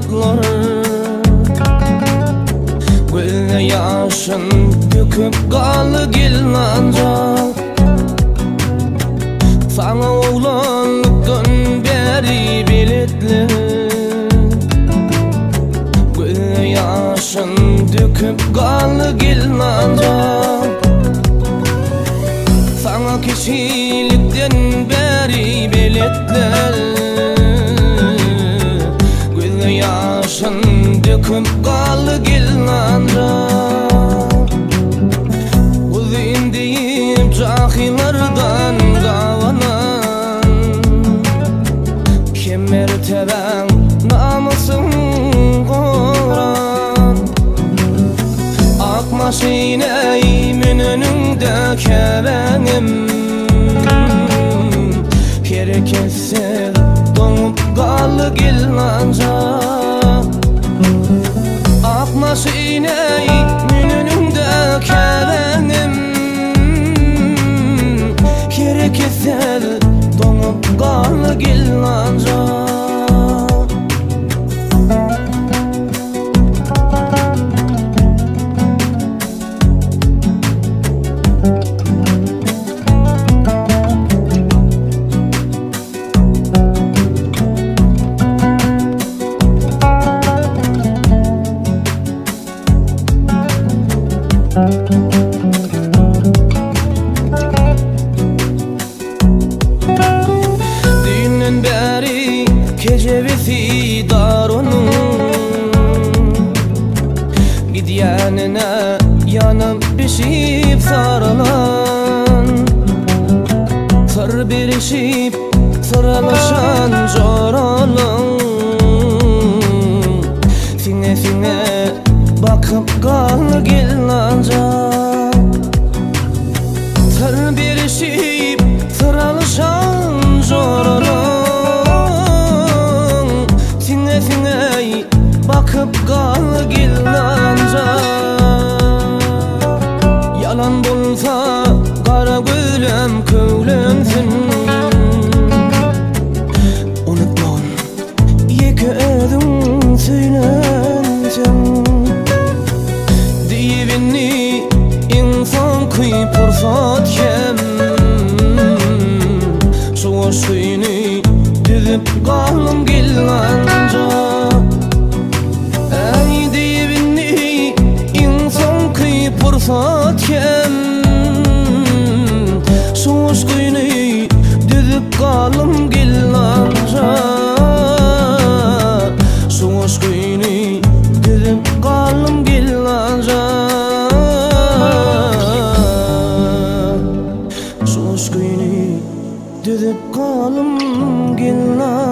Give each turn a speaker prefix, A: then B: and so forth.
A: bulutları Gözle yaşın döküp kalı gillanacak Sana oğlanlıktan beri biletli Gözle yaşın döküp kalı gillanacak Sana kişilikten beri biletler Gözle yaşın döküp kalı gillanacak Uzun deyip cahillerden davanan Kim merteben namusun koran Akma şeyneyimin önünde kebenim Gerekirse donup kalı gillanacak Akma şeyneyimin önünde kebenim Gerekirse donup kalı gillanacak Dünden beri kecevesi dar onun Gidyenine yanıp pişip sarılan Sır birişip sarılışan zoralın Fine fine bakıp kalı gillanacak Sır birişip sarılışan zoralın Fine fine bakıp kalı gillanacak Yalan bulsa kara gülüm kövlensin Unutmam yeke edin söyleneceğim Divini insan kıyıp fırsat kem Soğuş suyunu düzüp kalım gillanacak Ey divini insan kıyıp fırsat kem Soğuş suyunu düzüp kalım gillanacak Soğuş suyunu düzüp kalım gillanacak Soğuş suyunu düzüp kalım gillanacak